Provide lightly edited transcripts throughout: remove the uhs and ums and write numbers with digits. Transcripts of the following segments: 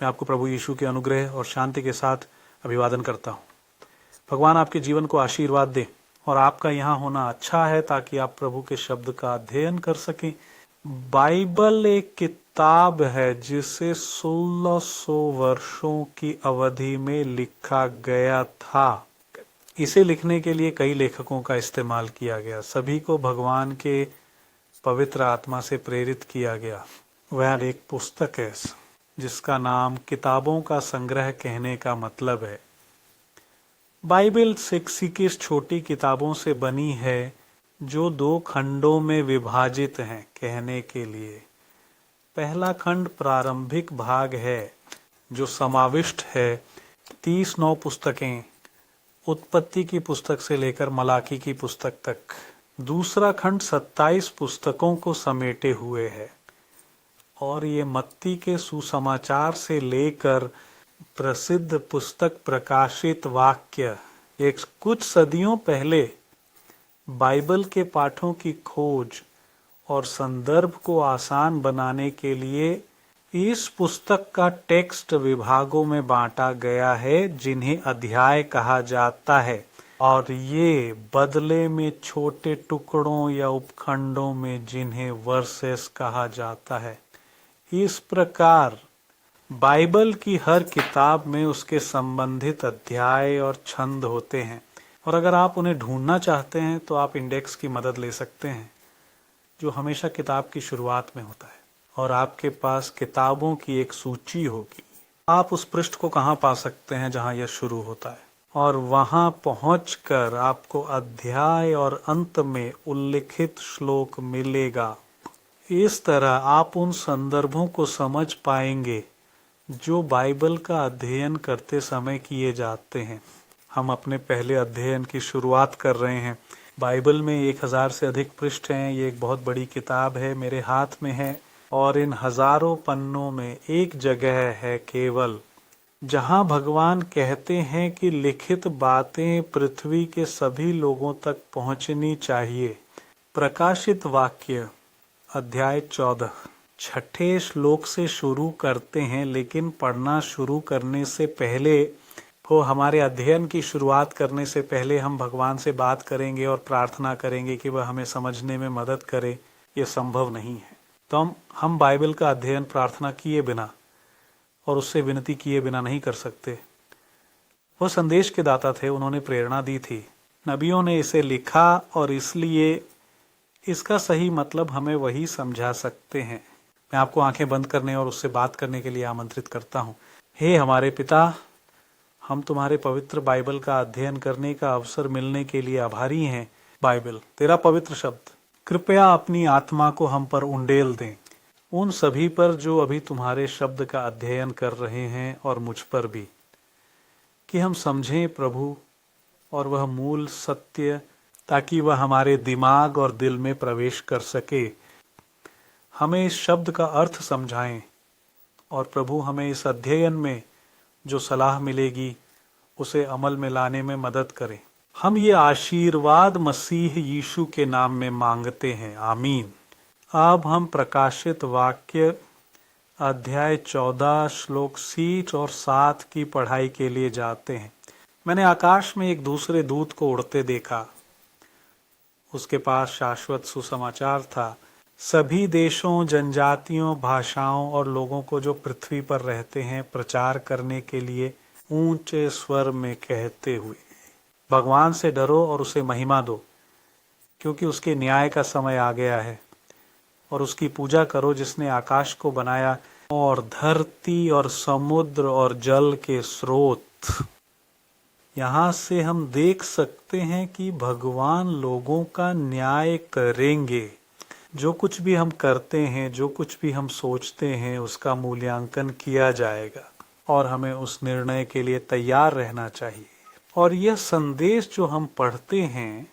मैं आपको प्रभु यीशु के अनुग्रह और शांति के साथ अभिवादन करता हूँ। भगवान आपके जीवन को आशीर्वाद दे और आपका यहाँ होना अच्छा है ताकि आप प्रभु के शब्द का अध्ययन कर सकें। बाइबल एक किताब है जिसे 1600 वर्षों की अवधि में लिखा गया था। इसे लिखने के लिए कई लेखकों का इस्तेमाल किया गया, सभी को भगवान के पवित्र आत्मा से प्रेरित किया गया। वह एक पुस्तक है जिसका नाम किताबों का संग्रह कहने का मतलब है। बाइबल 66 छोटी किताबों से बनी है जो 2 खंडों में विभाजित हैं। कहने के लिए पहला खंड प्रारंभिक भाग है जो समाविष्ट है 39 पुस्तकें, उत्पत्ति की पुस्तक से लेकर मलाकी की पुस्तक तक। दूसरा खंड 27 पुस्तकों को समेटे हुए है और ये मत्ती के सुसमाचार से लेकर प्रसिद्ध पुस्तक प्रकाशित वाक्य, एक कुछ सदियों पहले बाइबल के पाठों की खोज और संदर्भ को आसान बनाने के लिए इस पुस्तक का टेक्स्ट विभागों में बांटा गया है जिन्हें अध्याय कहा जाता है, और ये बदले में छोटे टुकड़ों या उपखंडों में जिन्हें वर्सेस कहा जाता है। इस प्रकार बाइबल की हर किताब में उसके संबंधित अध्याय और छंद होते हैं, और अगर आप उन्हें ढूंढना चाहते हैं तो आप इंडेक्स की मदद ले सकते हैं जो हमेशा किताब की शुरुआत में होता है, और आपके पास किताबों की एक सूची होगी। आप उस पृष्ठ को कहाँ पा सकते हैं जहाँ यह शुरू होता है, और वहाँ पहुंचकर आपको अध्याय और अंत में उल्लिखित श्लोक मिलेगा। इस तरह आप उन संदर्भों को समझ पाएंगे जो बाइबल का अध्ययन करते समय किए जाते हैं। हम अपने पहले अध्ययन की शुरुआत कर रहे हैं। बाइबल में 1000 से अधिक पृष्ठ हैं। ये एक बहुत बड़ी किताब है, मेरे हाथ में है, और इन हजारों पन्नों में एक जगह है केवल जहां भगवान कहते हैं कि लिखित बातें पृथ्वी के सभी लोगों तक पहुंचनी चाहिए। प्रकाशित वाक्य अध्याय 14 छठे श्लोक से शुरू करते हैं, लेकिन पढ़ना शुरू करने से पहले हमारे अध्ययन की शुरुआत करने से पहले हम भगवान से बात करेंगे और प्रार्थना करेंगे कि वह हमें समझने में मदद करे। ये संभव नहीं है, तो हम बाइबल का अध्ययन प्रार्थना किए बिना और उससे विनती किए बिना नहीं कर सकते। वह संदेश के दाता थे, उन्होंने प्रेरणा दी थी, नबियों ने इसे लिखा, और इसलिए इसका सही मतलब हमें वही समझा सकते हैं। मैं आपको आंखें बंद करने और उससे बात करने के लिए आमंत्रित करता हूँ। हे हमारे पिता, हम तुम्हारे पवित्र बाइबल का अध्ययन करने का अवसर मिलने के लिए आभारी हैं। बाइबल तेरा पवित्र शब्द, कृपया अपनी आत्मा को हम पर उंडेल दें, उन सभी पर जो अभी तुम्हारे शब्द का अध्ययन कर रहे हैं, और मुझ पर भी, कि हम समझें प्रभु और वह मूल सत्य, ताकि वह हमारे दिमाग और दिल में प्रवेश कर सके। हमें इस शब्द का अर्थ समझाएं, और प्रभु हमें इस अध्ययन में जो सलाह मिलेगी उसे अमल में लाने में मदद करें। हम ये आशीर्वाद मसीह यीशु के नाम में मांगते हैं, आमीन। अब हम प्रकाशित वाक्य अध्याय 14 श्लोक 6 और 7 की पढ़ाई के लिए जाते हैं। मैंने आकाश में एक दूसरे दूत को उड़ते देखा। उसके पास शाश्वत सुसमाचार था, सभी देशों, जनजातियों, भाषाओं और लोगों को जो पृथ्वी पर रहते हैं प्रचार करने के लिए ऊंचे स्वर में कहते हुए, भगवान से डरो और उसे महिमा दो, क्योंकि उसके न्याय का समय आ गया है, और उसकी पूजा करो जिसने आकाश को बनाया और धरती और समुद्र और जल के स्रोत। यहाँ से हम देख सकते हैं कि भगवान लोगों का न्याय करेंगे। जो कुछ भी हम करते हैं, जो कुछ भी हम सोचते हैं, उसका मूल्यांकन किया जाएगा, और हमें उस निर्णय के लिए तैयार रहना चाहिए। और यह संदेश जो हम पढ़ते हैं,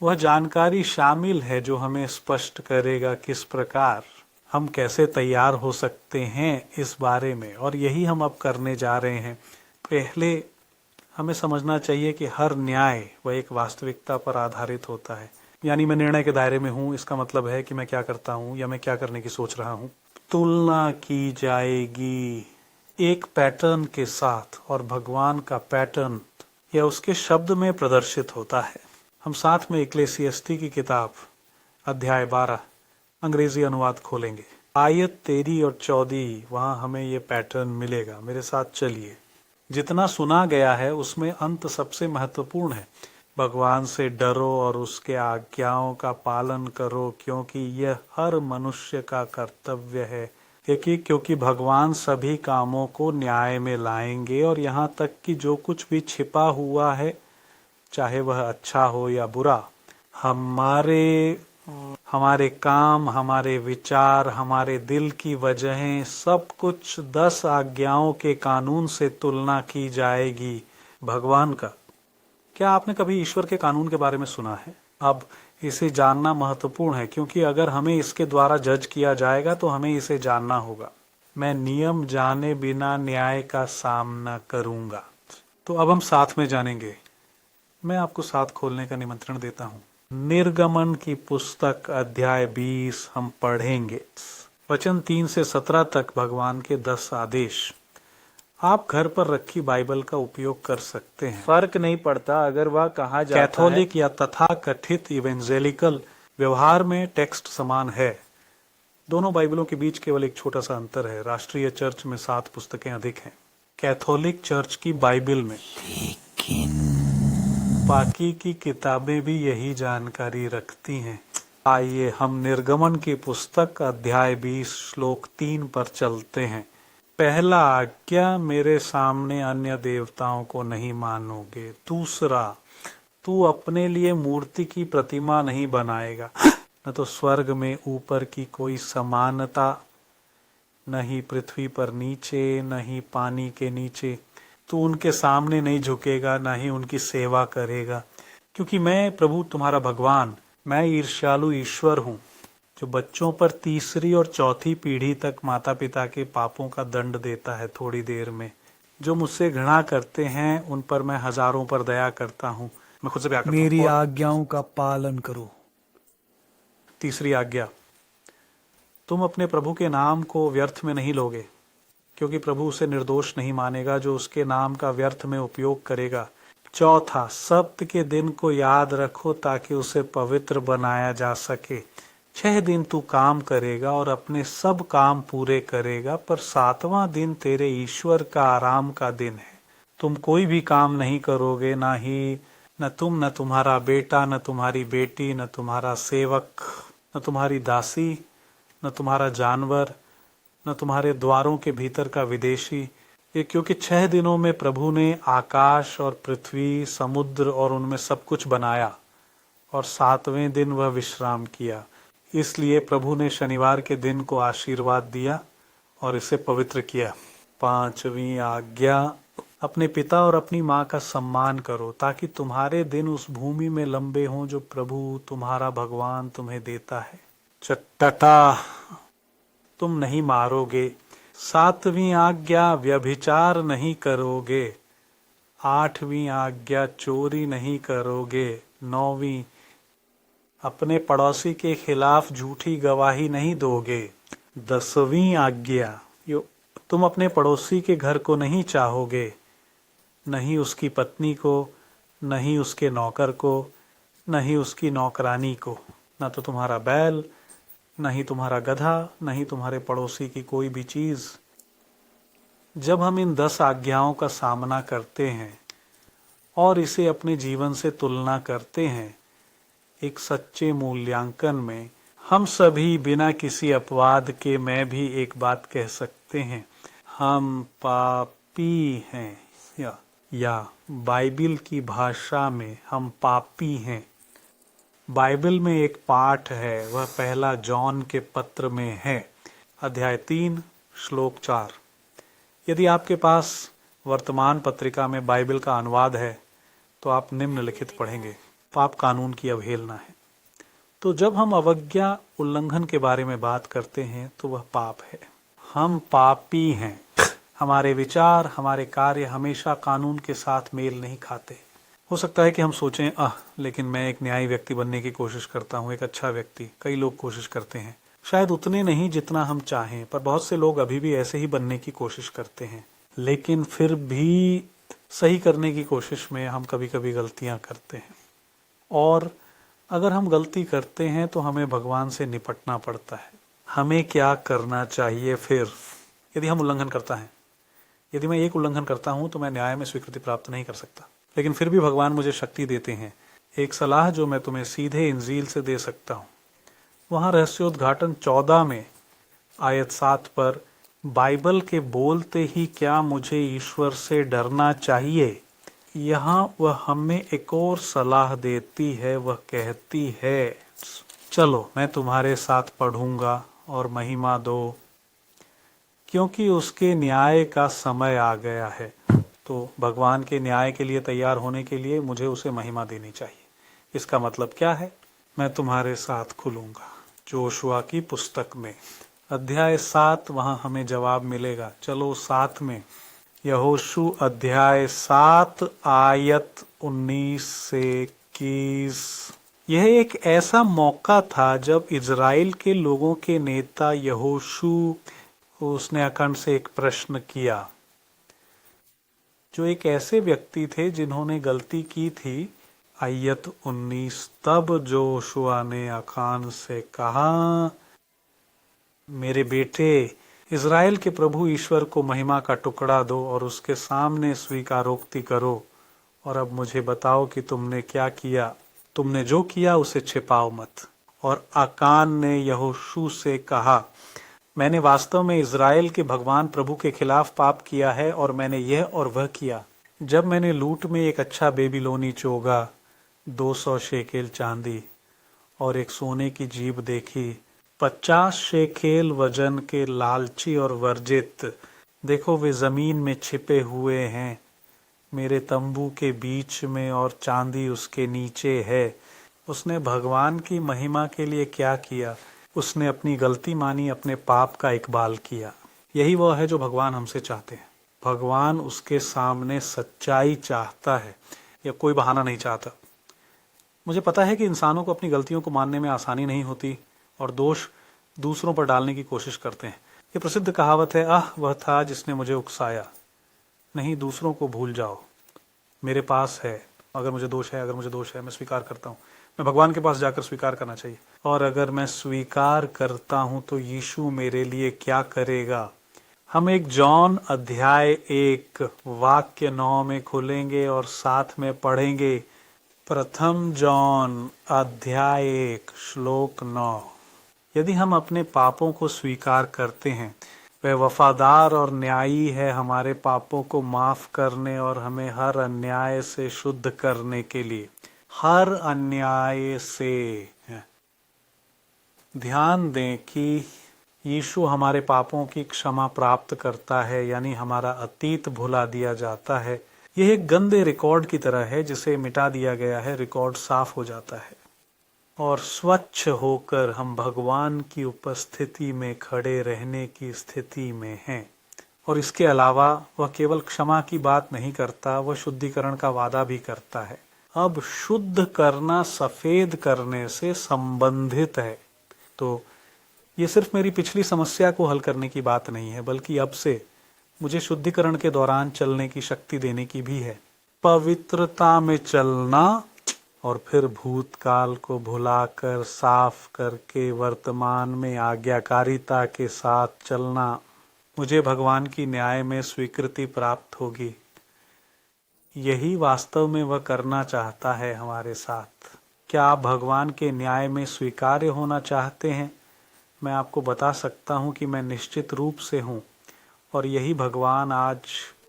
वह जानकारी शामिल है जो हमें स्पष्ट करेगा किस प्रकार हम कैसे तैयार हो सकते हैं इस बारे में, और यही हम अब करने जा रहे हैं। पहले हमें समझना चाहिए कि हर न्याय वह एक वास्तविकता पर आधारित होता है। यानी मैं निर्णय के दायरे में हूँ, इसका मतलब है कि मैं क्या करता हूँ या मैं क्या करने की सोच रहा हूँ। तुलना की जाएगी एक पैटर्न के साथ, और भगवान का पैटर्न यह उसके शब्द में प्रदर्शित होता है। हम साथ में इक्लेसियस्टी की किताब अध्याय 12 अंग्रेजी अनुवाद खोलेंगे। आयत 13 और 14 वहां हमें ये पैटर्न मिलेगा। मेरे साथ चलिए। जितना सुना गया है उसमें अंत सबसे महत्वपूर्ण है। भगवान से डरो और उसके आज्ञाओं का पालन करो, क्योंकि यह हर मनुष्य का कर्तव्य है। क्योंकि भगवान सभी कामों को न्याय में लाएंगे, और यहाँ तक कि जो कुछ भी छिपा हुआ है, चाहे वह अच्छा हो या बुरा, हमारे काम, हमारे विचार, हमारे दिल की वजहें, सब कुछ 10 आज्ञाओं के कानून से तुलना की जाएगी भगवान का। क्या आपने कभी ईश्वर के कानून के बारे में सुना है? अब इसे जानना महत्वपूर्ण है, क्योंकि अगर हमें इसके द्वारा जज किया जाएगा तो हमें इसे जानना होगा। मैं नियम जाने बिना न्याय का सामना करूंगा। तो अब हम साथ में जानेंगे। मैं आपको साथ खोलने का निमंत्रण देता हूं। निर्गमन की पुस्तक अध्याय 20 हम पढ़ेंगे। वचन 3 से 17 तक भगवान के 10 आदेश। आप घर पर रखी बाइबल का उपयोग कर सकते हैं। फर्क नहीं पड़ता अगर वह कहा जाता कैथोलिक या तथा कथित इवेंजेलिकल व्यवहार में टेक्स्ट समान है। दोनों बाइबलों के बीच केवल एक छोटा सा अंतर है। राष्ट्रीय चर्च में 7 पुस्तकें अधिक हैं। कैथोलिक चर्च की बाइबल में बाकी की किताबें भी यही जानकारी रखती हैं। आइए हम निर्गमन की पुस्तक अध्याय 20 श्लोक 3 पर चलते हैं। पहला आज्ञा, मेरे सामने अन्य देवताओं को नहीं मानोगे। दूसरा, तू अपने लिए मूर्ति की प्रतिमा नहीं बनाएगा। न तो स्वर्ग में ऊपर की कोई समानता, न ही पृथ्वी पर नीचे, न ही पानी के नीचे। तू उनके सामने नहीं झुकेगा, न ही उनकी सेवा करेगा, क्योंकि मैं प्रभु तुम्हारा भगवान, मैं ईर्ष्यालु ईश्वर हूँ, जो बच्चों पर 3री और 4थी पीढ़ी तक माता पिता के पापों का दंड देता है थोड़ी देर में। जो मुझसे घृणा करते हैं उन पर मैं हजारों पर दया करता हूँ। मैं खुद से प्यार करता हूँ। मेरी आज्ञाओं का पालन करो। तीसरी आज्ञा, तुम अपने प्रभु के नाम को व्यर्थ में नहीं लोगे, क्योंकि प्रभु उसे निर्दोष नहीं मानेगा जो उसके नाम का व्यर्थ में उपयोग करेगा। चौथा, सब्त के दिन को याद रखो ताकि उसे पवित्र बनाया जा सके। 6 दिन तू काम करेगा और अपने सब काम पूरे करेगा, पर 7वां दिन तेरे ईश्वर का आराम का दिन है। तुम कोई भी काम नहीं करोगे, न तुम, न तुम्हारा बेटा, न तुम्हारी बेटी, न तुम्हारा सेवक, न तुम्हारी दासी, न तुम्हारा जानवर, न तुम्हारे द्वारों के भीतर का विदेशी। ये क्योंकि 6 दिनों में प्रभु ने आकाश और पृथ्वी, समुद्र और उनमें सब कुछ बनाया, और 7वें दिन वह विश्राम किया। इसलिए प्रभु ने शनिवार के दिन को आशीर्वाद दिया और इसे पवित्र किया। 5वीं आज्ञा, अपने पिता और अपनी माँ का सम्मान करो, ताकि तुम्हारे दिन उस भूमि में लंबे हों जो प्रभु तुम्हारा भगवान तुम्हें देता है। 6, तुम नहीं मारोगे। 7वीं आज्ञा, व्यभिचार नहीं करोगे। 8वीं आज्ञा, चोरी नहीं करोगे। 9वीं, अपने पड़ोसी के खिलाफ झूठी गवाही नहीं दोगे। 10वीं आज्ञा, तुम अपने पड़ोसी के घर को नहीं चाहोगे, नहीं उसकी पत्नी को, नहीं उसके नौकर को, नहीं उसकी नौकरानी को, न तो तुम्हारा बैल, नहीं तुम्हारा गधा, नहीं तुम्हारे पड़ोसी की कोई भी चीज। जब हम इन 10 आज्ञाओं का सामना करते हैं और इसे अपने जीवन से तुलना करते हैं, एक सच्चे मूल्यांकन में हम सभी बिना किसी अपवाद के मैं भी एक बात कह सकते हैं, हम पापी हैं, या बाइबिल की भाषा में हम पापी हैं। बाइबल में एक पाठ है, वह पहला जॉन के पत्र में है, अध्याय 3 श्लोक 4। यदि आपके पास वर्तमान पत्रिका में बाइबल का अनुवाद है तो आप निम्नलिखित पढ़ेंगे, पाप कानून की अवहेलना है। तो जब हम अवज्ञा उल्लंघन के बारे में बात करते हैं तो वह पाप है। हम पापी हैं। हमारे विचार, हमारे कार्य हमेशा कानून के साथ मेल नहीं खाते। हो सकता है कि हम सोचें, लेकिन मैं एक न्यायी व्यक्ति बनने की कोशिश करता हूँ, एक अच्छा व्यक्ति। कई लोग कोशिश करते हैं, शायद उतने नहीं जितना हम चाहें, पर बहुत से लोग अभी भी ऐसे ही बनने की कोशिश करते हैं। लेकिन फिर भी सही करने की कोशिश में हम कभी कभी गलतियां करते हैं, और अगर हम गलती करते हैं तो हमें भगवान से निपटना पड़ता है। हमें क्या करना चाहिए फिर यदि हम उल्लंघन करता है? यदि मैं एक उल्लंघन करता हूं तो मैं न्याय में स्वीकृति प्राप्त नहीं कर सकता, लेकिन फिर भी भगवान मुझे शक्ति देते हैं। एक सलाह जो मैं तुम्हें सीधे इंजील से दे सकता हूं, वहां रहस्योद्घाटन 14 में आयत 7 पर बाइबल के बोलते ही क्या मुझे ईश्वर से डरना चाहिए, यहाँ वह हमें एक और सलाह देती है। वह कहती है, चलो मैं तुम्हारे साथ पढ़ूंगा और महिमा दो, क्योंकि उसके न्याय का समय आ गया है। तो भगवान के न्याय के लिए तैयार होने के लिए मुझे उसे महिमा देनी चाहिए। इसका मतलब क्या है? मैं तुम्हारे साथ खुलूंगा। जोशुआ की पुस्तक में अध्याय 7, वहां हमें जवाब मिलेगा। चलो 7 में, यहोशू अध्याय 7 आयत 19 से 21। यह एक ऐसा मौका था जब इज़राइल के लोगों के नेता यहोशू, उसने अखंड से एक प्रश्न किया, जो एक ऐसे व्यक्ति थे जिन्होंने गलती की थी। आयत 19, तब जोशुआ ने अखान से कहा, मेरे बेटे, इज़राइल के प्रभु ईश्वर को महिमा का टुकड़ा दो और उसके सामने स्वीकारोक्ति करो। और अब मुझे बताओ कि तुमने क्या किया। तुमने जो किया उसे छिपाओ मत। और आकान ने यहोशू से कहा, मैंने वास्तव में इज़राइल के भगवान प्रभु के खिलाफ पाप किया है, और मैंने यह और वह किया। जब मैंने लूट में एक अच्छा बेबीलोनी चोगा, 200 शेकेल चांदी और एक सोने की जीभ देखी, 50 शेकेल वजन के लालची और वर्जित। देखो वे जमीन में छिपे हुए हैं, मेरे तंबू के बीच में, और चांदी उसके नीचे है। उसने भगवान की महिमा के लिए क्या किया? उसने अपनी गलती मानी, अपने पाप का इकबाल किया। यही वो है जो भगवान हमसे चाहते हैं। भगवान उसके सामने सच्चाई चाहता है, या कोई बहाना नहीं चाहता। मुझे पता है कि इंसानों को अपनी गलतियों को मानने में आसानी नहीं होती और दोष दूसरों पर डालने की कोशिश करते हैं। ये प्रसिद्ध कहावत है, आह वह था जिसने मुझे उकसाया। नहीं, दूसरों को भूल जाओ। मेरे पास है, अगर मुझे दोष है मैं स्वीकार करता हूँ। मैं भगवान के पास जाकर स्वीकार करना चाहिए। और अगर मैं स्वीकार करता हूँ तो यीशु मेरे लिए क्या करेगा? हम एक जॉन अध्याय 1 वाक्य 9 में खुलेंगे और साथ में पढ़ेंगे। प्रथम जॉन अध्याय 1 श्लोक 9। यदि हम अपने पापों को स्वीकार करते हैं, वह वफादार और न्यायी है हमारे पापों को माफ करने और हमें हर अन्याय से शुद्ध करने के लिए। हर अन्याय से। ध्यान दें कि यीशु हमारे पापों की क्षमा प्राप्त करता है, यानी हमारा अतीत भुला दिया जाता है। यह एक गंदे रिकॉर्ड की तरह है जिसे मिटा दिया गया है। रिकॉर्ड साफ हो जाता है और स्वच्छ होकर हम भगवान की उपस्थिति में खड़े रहने की स्थिति में हैं। और इसके अलावा वह केवल क्षमा की बात नहीं करता, वह शुद्धिकरण का वादा भी करता है। अब शुद्ध करना सफेद करने से संबंधित है। तो ये सिर्फ मेरी पिछली समस्या को हल करने की बात नहीं है, बल्कि अब से मुझे शुद्धिकरण के दौरान चलने की शक्ति देने की भी है। पवित्रता में चलना और फिर भूतकाल को भुलाकर साफ करके वर्तमान में आज्ञाकारिता के साथ चलना। मुझे भगवान की न्याय में स्वीकृति प्राप्त होगी। यही वास्तव में वह करना चाहता है हमारे साथ। क्या आप भगवान के न्याय में स्वीकार्य होना चाहते हैं? मैं आपको बता सकता हूं कि मैं निश्चित रूप से हूं। और यही भगवान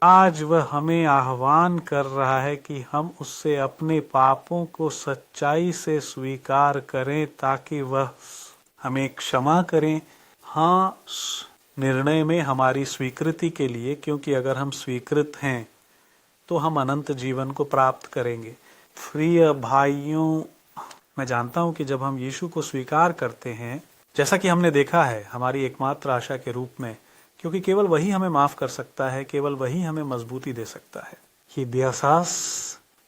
आज वह हमें आह्वान कर रहा है कि हम उससे अपने पापों को सच्चाई से स्वीकार करें, ताकि वह हमें क्षमा करें। हाँ, निर्णय में हमारी स्वीकृति के लिए, क्योंकि अगर हम स्वीकृत हैं तो हम अनंत जीवन को प्राप्त करेंगे। प्रिय भाइयों, मैं जानता हूं कि जब हम यीशु को स्वीकार करते हैं, जैसा कि हमने देखा है हमारी एकमात्र आशा के रूप में, क्योंकि केवल वही हमें माफ कर सकता है, केवल वही हमें मजबूती दे सकता है। ये एहसास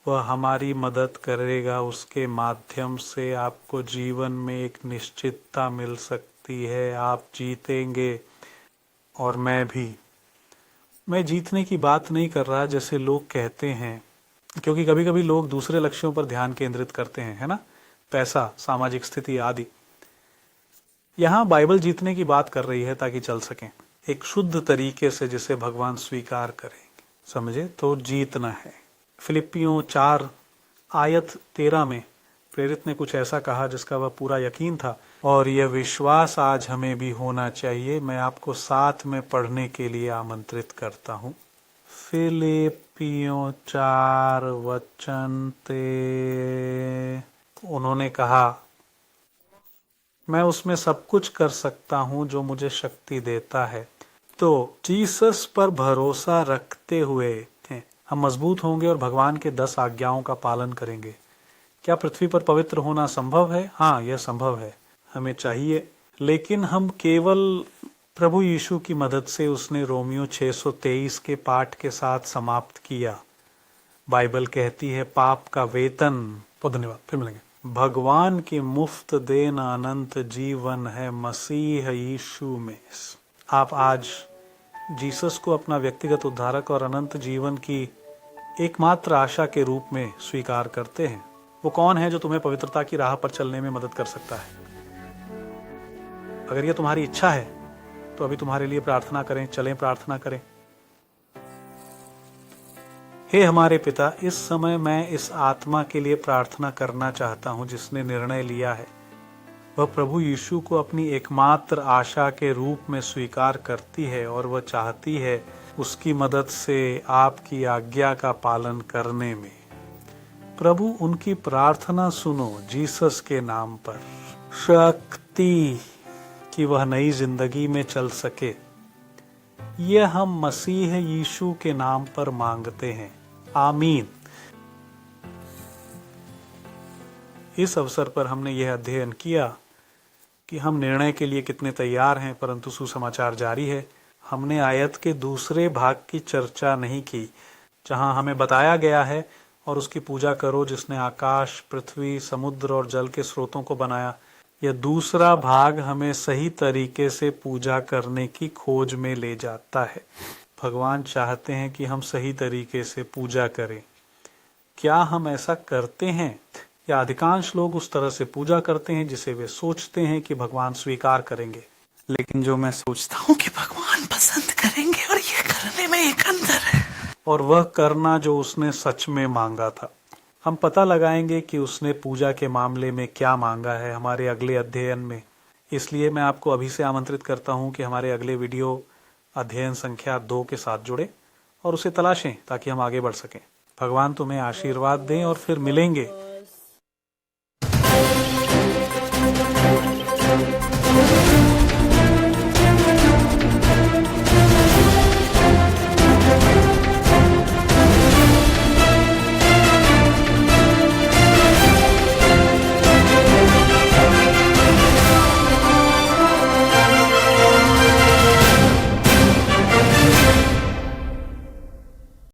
वह हमारी मदद करेगा। उसके माध्यम से आपको जीवन में एक निश्चितता मिल सकती है। आप जीतेंगे और मैं भी। मैं जीतने की बात नहीं कर रहा जैसे लोग कहते हैं, क्योंकि कभी कभी लोग दूसरे लक्ष्यों पर ध्यान केंद्रित करते हैं, है ना, पैसा, सामाजिक स्थिति आदि। यहाँ बाइबल जीतने की बात कर रही है ताकि चल सकें एक शुद्ध तरीके से जिसे भगवान स्वीकार करेंगे, समझे, तो जीतना है। फिलिपियों 4 आयत 13 में प्रेरित ने कुछ ऐसा कहा जिसका वह पूरा यकीन था, और यह विश्वास आज हमें भी होना चाहिए। मैं आपको साथ में पढ़ने के लिए आमंत्रित करता हूँ। फिलिपियों 4 वचन ते उन्होंने कहा, मैं उसमें सब कुछ कर सकता हूँ जो मुझे शक्ति देता है। तो जीसस पर भरोसा रखते हुए हम मजबूत होंगे और भगवान के 10 आज्ञाओं का पालन करेंगे। क्या पृथ्वी पर पवित्र होना संभव है? हाँ, यह संभव है, हमें चाहिए, लेकिन हम केवल प्रभु यीशु की मदद से। उसने रोमियो 623 के पाठ के साथ समाप्त किया। बाइबल कहती है पाप का वेतन, धन्यवाद, फिर मिलेंगे, भगवान की मुफ्त देन अनंत जीवन है मसीह यीशु में। आप आज जीसस को अपना व्यक्तिगत उद्धारक और अनंत जीवन की एकमात्र आशा के रूप में स्वीकार करते हैं। वो कौन है जो तुम्हें पवित्रता की राह पर चलने में मदद कर सकता है? अगर ये तुम्हारी इच्छा है तो अभी तुम्हारे लिए प्रार्थना करें, चलें प्रार्थना करें। हे हमारे पिता, इस समय मैं इस आत्मा के लिए प्रार्थना करना चाहता हूं जिसने निर्णय लिया है वह प्रभु यीशु को अपनी एकमात्र आशा के रूप में स्वीकार करती है, और वह चाहती है उसकी मदद से आपकी आज्ञा का पालन करने में। प्रभु उनकी प्रार्थना सुनो जीसस के नाम पर, शक्ति कि वह नई जिंदगी में चल सके। यह हम मसीह यीशु के नाम पर मांगते हैं, आमीन। इस अवसर पर हमने यह अध्ययन किया कि हम निर्णय के लिए कितने तैयार हैं, परंतु सुसमाचार जारी है। हमने आयत के दूसरे भाग की चर्चा नहीं की जहां हमें बताया गया है और उसकी पूजा करो जिसने आकाश, पृथ्वी, समुद्र और जल के स्रोतों को बनाया। यह दूसरा भाग हमें सही तरीके से पूजा करने की खोज में ले जाता है। भगवान चाहते हैं कि हम सही तरीके से पूजा करें। क्या हम ऐसा करते हैं, या अधिकांश लोग उस तरह से पूजा करते हैं जिसे वे सोचते हैं कि भगवान स्वीकार करेंगे? लेकिन जो मैं सोचता हूँ कि भगवान पसंद करेंगे, और ये करने में एक अंतर है, और वह करना जो उसने सच में मांगा था। हम पता लगाएंगे कि उसने पूजा के मामले में क्या मांगा है हमारे अगले अध्ययन में। इसलिए मैं आपको अभी से आमंत्रित करता हूं कि हमारे अगले वीडियो अध्ययन संख्या 2 के साथ जुड़े और उसे तलाशें ताकि हम आगे बढ़ सकें। भगवान तुम्हें आशीर्वाद दें और फिर मिलेंगे